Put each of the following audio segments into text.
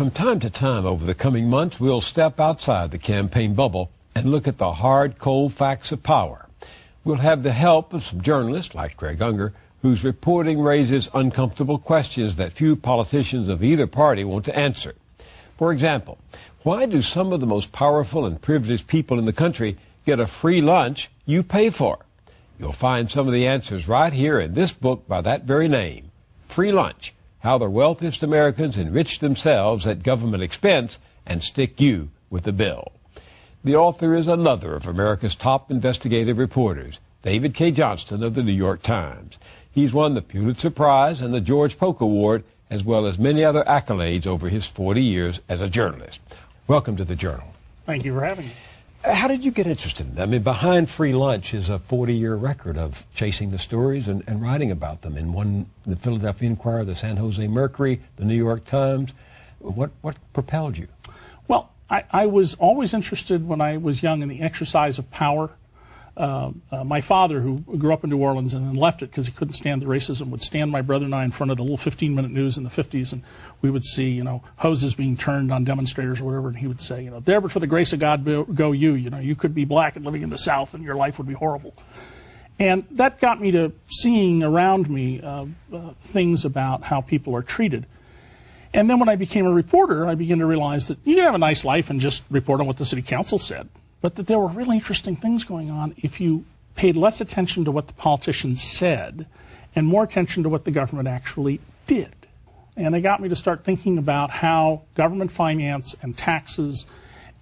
From time to time over the coming months, we'll step outside the campaign bubble and look at the hard, cold facts of power. We'll have the help of some journalists like Greg Unger, whose reporting raises uncomfortable questions that few politicians of either party want to answer. For example, why do some of the most powerful and privileged people in the country get a free lunch you pay for? You'll find some of the answers right here in this book by that very name, Free Lunch: How the Wealthiest Americans Enrich Themselves at Government Expense and Stick You with the Bill. The author is another of America's top investigative reporters, David K. Johnston of the New York Times. He's won the Pulitzer Prize and the George Polk Award, as well as many other accolades over his 40 years as a journalist. Welcome to the Journal. Thank you for having me. How did you get interested in them? I mean, behind Free Lunch is a 40-year record of chasing the stories and writing about them. In the Philadelphia Inquirer, the San Jose Mercury, the New York Times. What propelled you? Well, I was always interested when I was young in the exercise of power. My father, who grew up in New Orleans and then left it because he couldn't stand the racism, would stand my brother and I in front of the little 15-minute news in the 50s, and we would see, hoses being turned on demonstrators or whatever, and he would say, there but for the grace of God go you. You could be black and living in the South and your life would be horrible. And that got me to seeing around me things about how people are treated. And then when I became a reporter, I began to realize that you can have a nice life and just report on what the city council said, but that there were really interesting things going on if you paid less attention to what the politicians said and more attention to what the government actually did. And it got me to start thinking about how government finance and taxes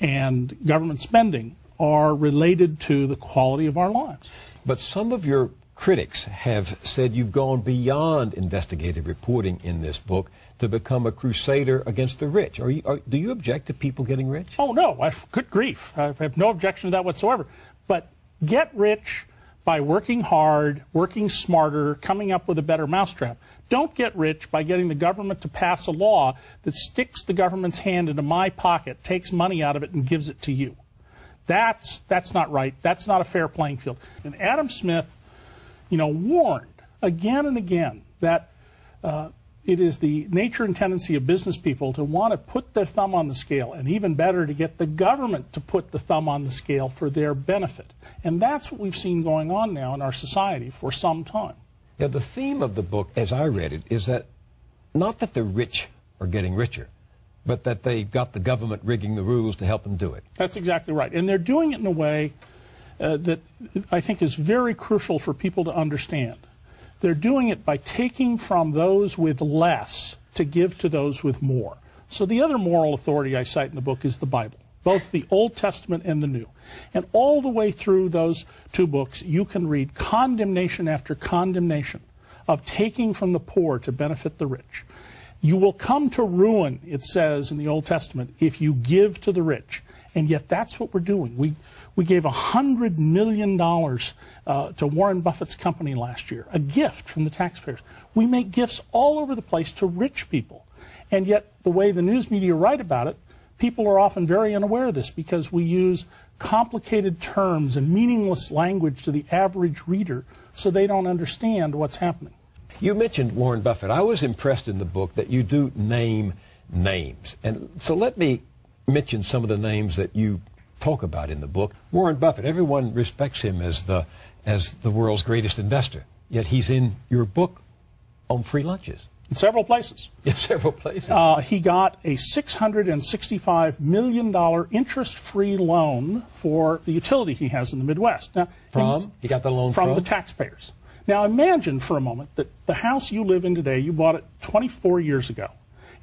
and government spending are related to the quality of our lives. But some of your critics have said you've gone beyond investigative reporting in this book to become a crusader against the rich. Do you object to people getting rich? Oh, no. Good grief. I have no objection to that whatsoever. But get rich by working hard, working smarter, coming up with a better mousetrap. Don't get rich by getting the government to pass a law that sticks the government's hand into my pocket, takes money out of it, and gives it to you. That's not right. That's not a fair playing field. And Adam Smith, warned again and again that it is the nature and tendency of business people to want to put their thumb on the scale, and even better, to get the government to put the thumb on the scale for their benefit. And that's what we've seen going on now in our society for some time. Yeah, the theme of the book, as I read it, is that not that the rich are getting richer, but that they've got the government rigging the rules to help them do it. That's exactly right. And they're doing it in a way that I think is very crucial for people to understand. They're doing it by taking from those with less to give to those with more. So the other moral authority I cite in the book is the Bible, both the Old Testament and the New. And all the way through those two books, you can read condemnation after condemnation of taking from the poor to benefit the rich. You will come to ruin, it says in the Old Testament, if you give to the rich. And yet that's what we're doing. We gave $100 million to Warren Buffett's company last year, a gift from the taxpayers. We make gifts all over the place to rich people. And yet the way the news media write about it, people are often very unaware of this because we use complicated terms and meaningless language to the average reader so they don't understand what's happening. You mentioned Warren Buffett. I was impressed in the book that you do name names. And so let me mention some of the names that you talk about in the book. Warren Buffett, everyone respects him as the world's greatest investor, yet he's in your book on free lunches. In several places. In several places. He got a $665 million interest-free loan for the utility he has in the Midwest. Now, He got the loan from the taxpayers. Now imagine for a moment that the house you live in today, you bought it 24 years ago,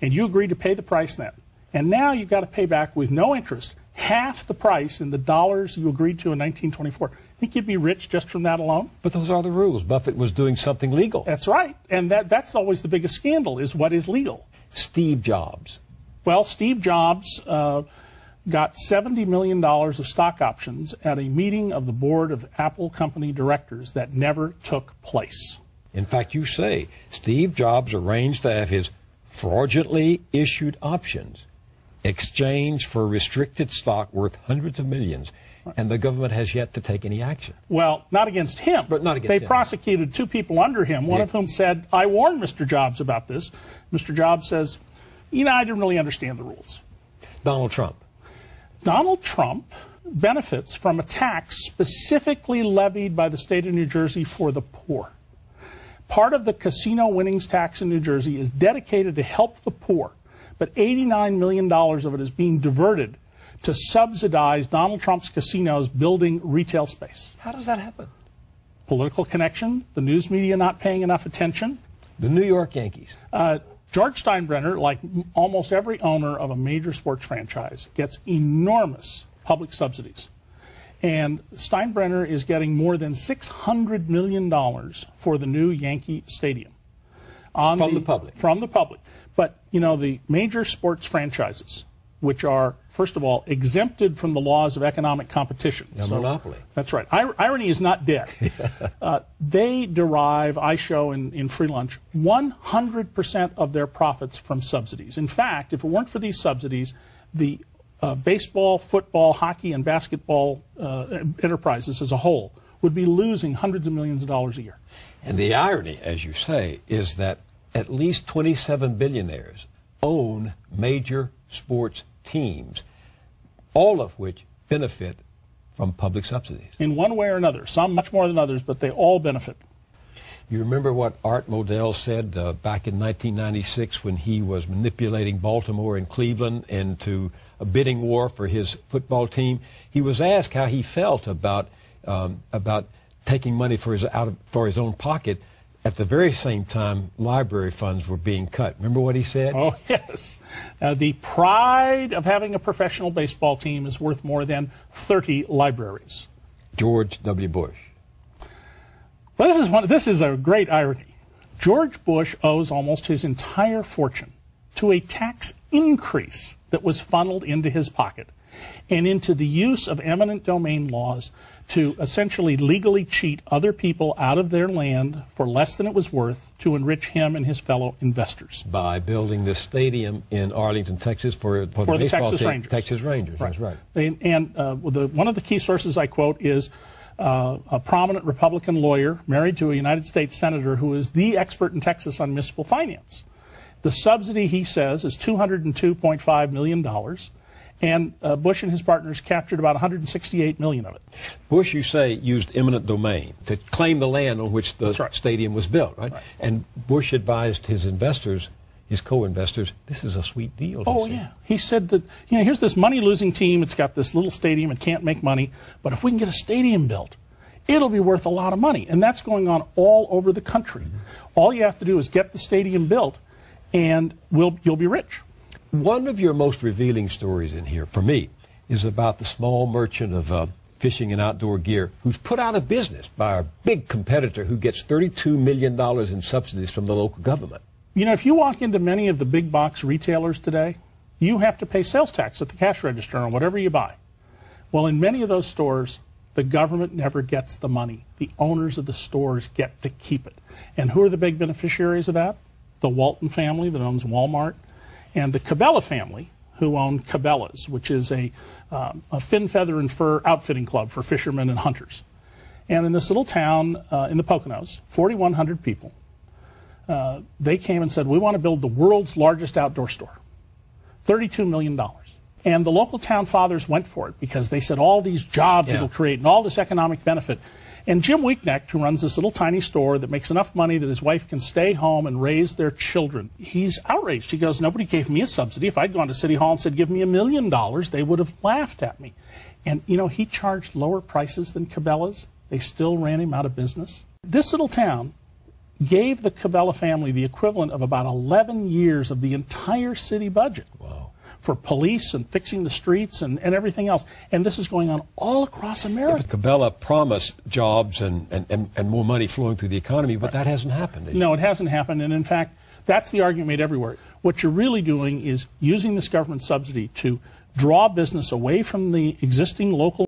and you agreed to pay the price then. And now you've got to pay back with no interest half the price in the dollars you agreed to in 1924. Think you'd be rich just from that alone? But those are the rules. Buffett was doing something legal. That's right. And that's always the biggest scandal, is what is legal. Steve Jobs. Well, Steve Jobs got $70 million of stock options at a meeting of the board of Apple company directors that never took place. In fact, you say Steve Jobs arranged to have his fraudulently issued options exchanged for restricted stock worth hundreds of millions, and the government has yet to take any action. Well, not against him. But not against him. They prosecuted two people under him, one of whom said, I warned Mr. Jobs about this. Mr. Jobs says, I didn't really understand the rules. Donald Trump. Donald Trump benefits from a tax specifically levied by the state of New Jersey for the poor. Part of the casino winnings tax in New Jersey is dedicated to help the poor, but $89 million of it is being diverted to subsidize Donald Trump's casinos building retail space. How does that happen? Political connection, the news media not paying enough attention. The New York Yankees. George Steinbrenner, like almost every owner of a major sports franchise, gets enormous public subsidies. And Steinbrenner is getting more than $600 million for the new Yankee Stadium. From the public? From the public. But, the major sports franchises, which are, first of all, exempted from the laws of economic competition. A monopoly. That's right. Irony is not dead. They derive, I show in Free Lunch, 100% of their profits from subsidies. In fact, if it weren't for these subsidies, the baseball, football, hockey, and basketball enterprises as a whole would be losing hundreds of millions of dollars a year. And the irony, as you say, is that at least 27 billionaires own major sports teams, all of which benefit from public subsidies. In one way or another. Some much more than others, but they all benefit. You remember what Art Modell said back in 1996 when he was manipulating Baltimore and Cleveland into a bidding war for his football team? He was asked how he felt about taking money for his own pocket. At the very same time, library funds were being cut. Remember what he said? Oh, yes. The pride of having a professional baseball team is worth more than 30 libraries. George W. Bush. Well, this is a great irony. George Bush owes almost his entire fortune to a tax increase that was funneled into his pocket and into the use of eminent domain laws to essentially legally cheat other people out of their land for less than it was worth to enrich him and his fellow investors. By building this stadium in Arlington, Texas for the baseball Texas team, Rangers. Texas Rangers, right. That's right. And one of the key sources I quote is a prominent Republican lawyer married to a United States senator who is the expert in Texas on municipal finance. The subsidy, he says, is $202.5 million. And Bush and his partners captured about $168 million of it. Bush, you say, used eminent domain to claim the land on which the stadium was built, right? And Bush advised his investors, his co-investors, this is a sweet deal. Oh, yeah. He said that, here's this money-losing team. It's got this little stadium. It can't make money. But if we can get a stadium built, it'll be worth a lot of money. And that's going on all over the country. Mm-hmm. All you have to do is get the stadium built, and you'll be rich. One of your most revealing stories in here, for me, is about the small merchant of fishing and outdoor gear who's put out of business by a big competitor who gets $32 million in subsidies from the local government. If you walk into many of the big box retailers today, you have to pay sales tax at the cash register on whatever you buy. Well, in many of those stores, the government never gets the money. The owners of the stores get to keep it. And who are the big beneficiaries of that? The Walton family that owns Walmart, and the Cabela family, who own Cabela's, which is a fin, feather, and fur outfitting club for fishermen and hunters. And in this little town in the Poconos, 4,100 people, they came and said, we want to build the world's largest outdoor store, $32 million. And the local town fathers went for it because they said all these jobs it'll create and all this economic benefit. And Jim Weeknecht, who runs this little tiny store that makes enough money that his wife can stay home and raise their children, he's outraged. He goes, nobody gave me a subsidy. If I'd gone to City Hall and said, give me $1 million, they would have laughed at me. And, he charged lower prices than Cabela's. They still ran him out of business. This little town gave the Cabela family the equivalent of about 11 years of the entire city budget. Wow. For police and fixing the streets and everything else. And this is going on all across America. Yeah, but Cabela promised jobs and more money flowing through the economy, but that hasn't happened. No, it hasn't happened. And in fact, that's the argument made everywhere. What you're really doing is using this government subsidy to draw business away from the existing local